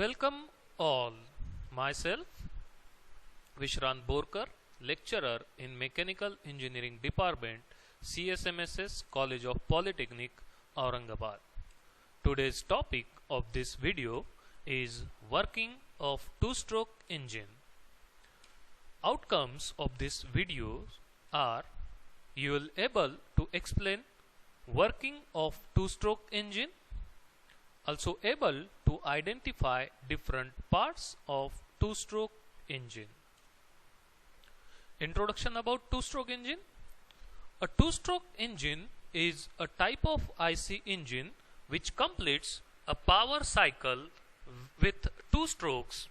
Welcome all. Myself Vishrant Borkar, lecturer in Mechanical Engineering Department, CSMSS College of Polytechnic, Aurangabad. Today's topic of this video is working of two-stroke engine. Outcomes of this video are: you will able to explain working of two-stroke engine, also able to identify different parts of two-stroke engine. Introduction about two-stroke engine. A two-stroke engine is a type of IC engine which completes a power cycle with two strokes.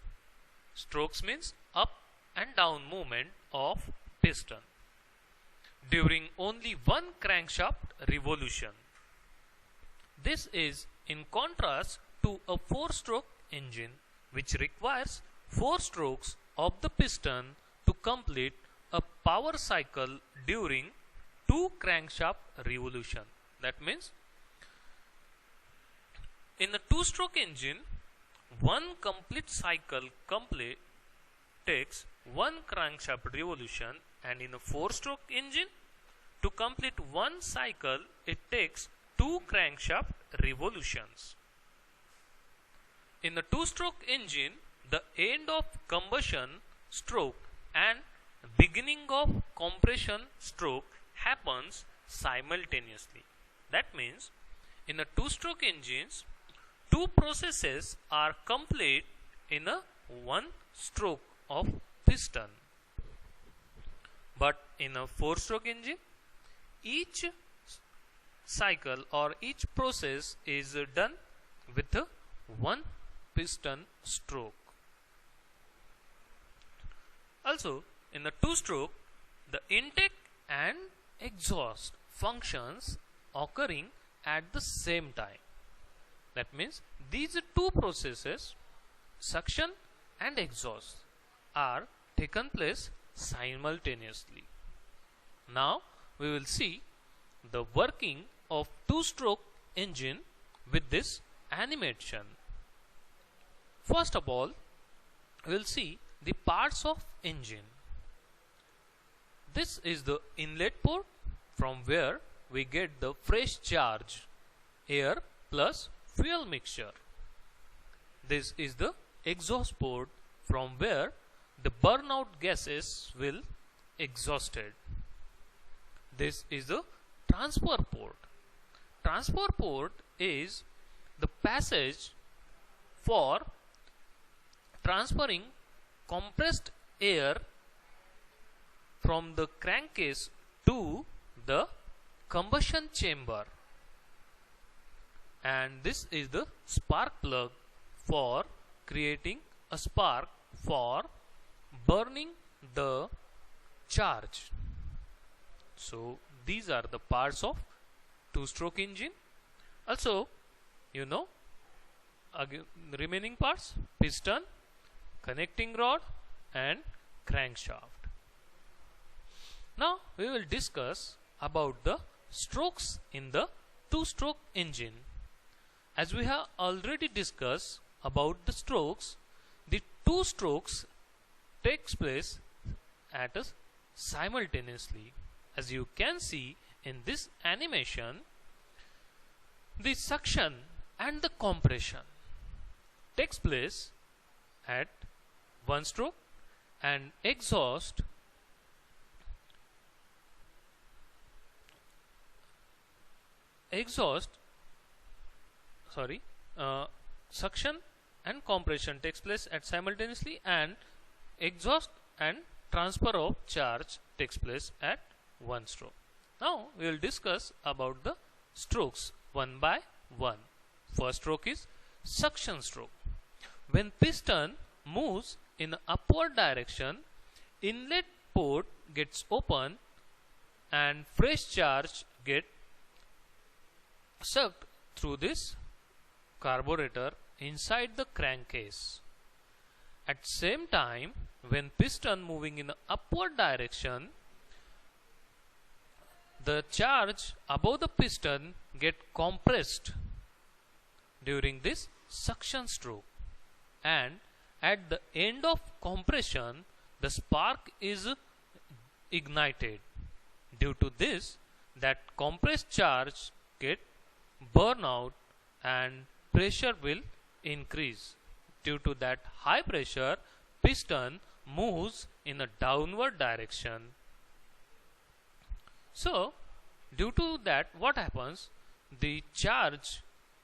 Strokes means up and down movement of piston during only one crankshaft revolution. This is in contrast to a four-stroke engine which requires four strokes of the piston to complete a power cycle during two crankshaft revolution. That means in a two-stroke engine, one complete cycle takes one crankshaft revolution, and in a four-stroke engine, to complete one cycle it takes two crankshaft revolutions. In a two-stroke engine, the end of combustion stroke and beginning of compression stroke happens simultaneously. That means in a two-stroke engines, two processes are complete in a one stroke of piston. But in a four-stroke engine, each cycle or each process is done with a one piston stroke. Also, in a two-stroke, the intake and exhaust functions occurring at the same time. That means these two processes, suction and exhaust, are taken place simultaneously. Now we will see the working of two-stroke engine with this animation. First of all, we will see the parts of engine. This is the inlet port from where we get the fresh charge, air plus fuel mixture. This is the exhaust port from where the burnout gases will exhausted. This is the transfer port. Transfer port is the passage for transferring compressed air from the crankcase to the combustion chamber, and this is the spark plug for creating a spark for burning the charge. So these are the parts of two-stroke engine. Also, you know, again, the remaining parts: piston, connecting rod and crankshaft. Now we will discuss about the strokes in the two-stroke engine. As we have already discussed about the strokes, the two strokes takes place at a simultaneously. As you can see in this animation, the suction and the compression takes place at one stroke, and suction and compression takes place at simultaneously, and exhaust and transfer of charge takes place at one stroke. Now we will discuss about the strokes one by one. First stroke is suction stroke. When piston moves in upward direction, inlet port gets open and fresh charge get sucked through this carburetor inside the crankcase. At same time, when piston moving in upward direction, the charge above the piston get compressed during this suction stroke. and at the end of compression the spark is ignited. Due to this, that compressed charge get burn out and pressure will increase. Due to that high pressure, piston moves in a downward direction. So due to that, what happens? The charge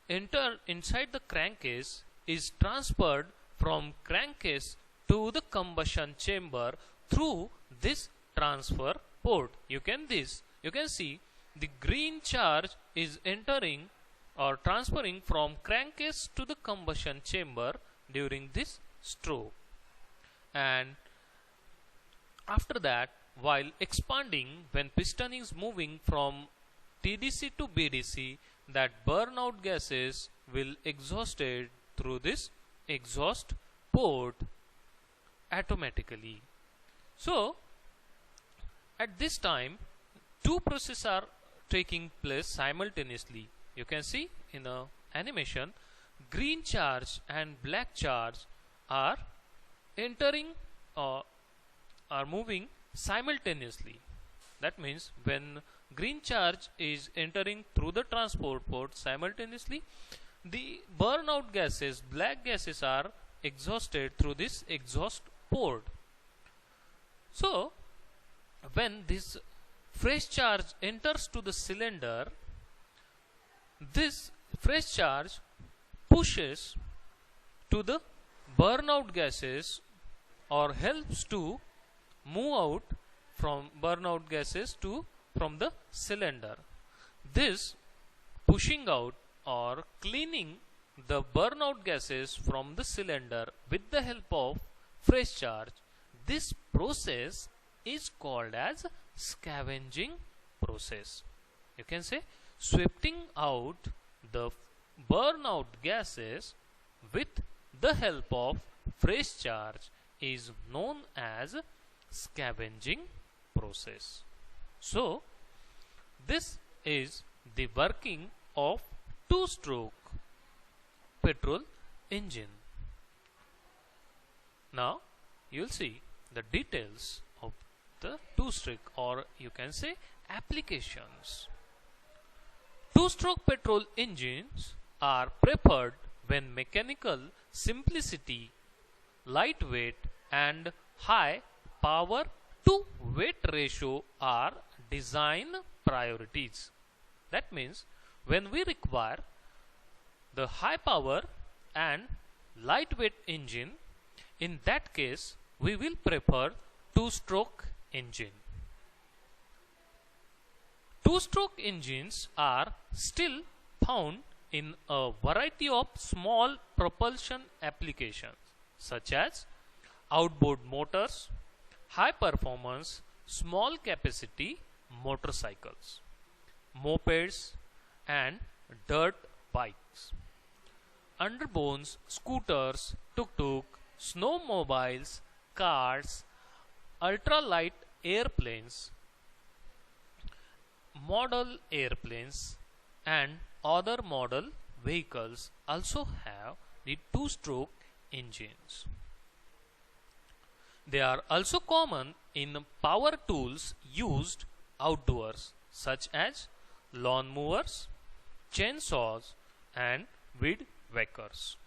enter inside the crankcase is transferred from crankcase to the combustion chamber through this transfer port. You can see the green charge is entering or transferring from crankcase to the combustion chamber during this stroke. And after that, while expanding, when piston is moving from TDC to BDC, that burnout gases will exhausted through this exhaust port automatically. So at this time, two processes are taking place simultaneously. You can see in the animation, green charge and black charge are entering or are moving simultaneously. That means when green charge is entering through the transport port simultaneously, the burnout gases, black gases, are exhausted through this exhaust port. So when this fresh charge enters to the cylinder, this fresh charge pushes to the burnout gases or helps to move out from burnout gases from the cylinder. This pushing out or cleaning the burnout gases from the cylinder with the help of fresh charge, this process is called as scavenging process. You can say sweeping out the burnout gases with the help of fresh charge is known as scavenging process. So this is the working of two-stroke petrol engine. Now you'll see the details of the two-stroke, or you can say applications. Two-stroke petrol engines are preferred when mechanical simplicity, lightweight and high power to weight ratio are design priorities. That means when we require the high power and lightweight engine, in that case we will prefer two-stroke engine. Two-stroke engines are still found in a variety of small propulsion applications such as outboard motors, high performance, small capacity motorcycles, mopeds and dirt bikes, underbones, scooters, tuk-tuk, snowmobiles, cars, ultralight airplanes, model airplanes and other model vehicles also have the two-stroke engines. They are also common in power tools used outdoors such as lawn mowers, chainsaws and weed whackers.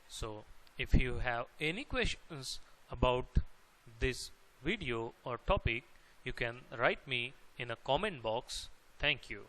So if you have any questions about this video or topic, you can write me in a comment box. Thank you.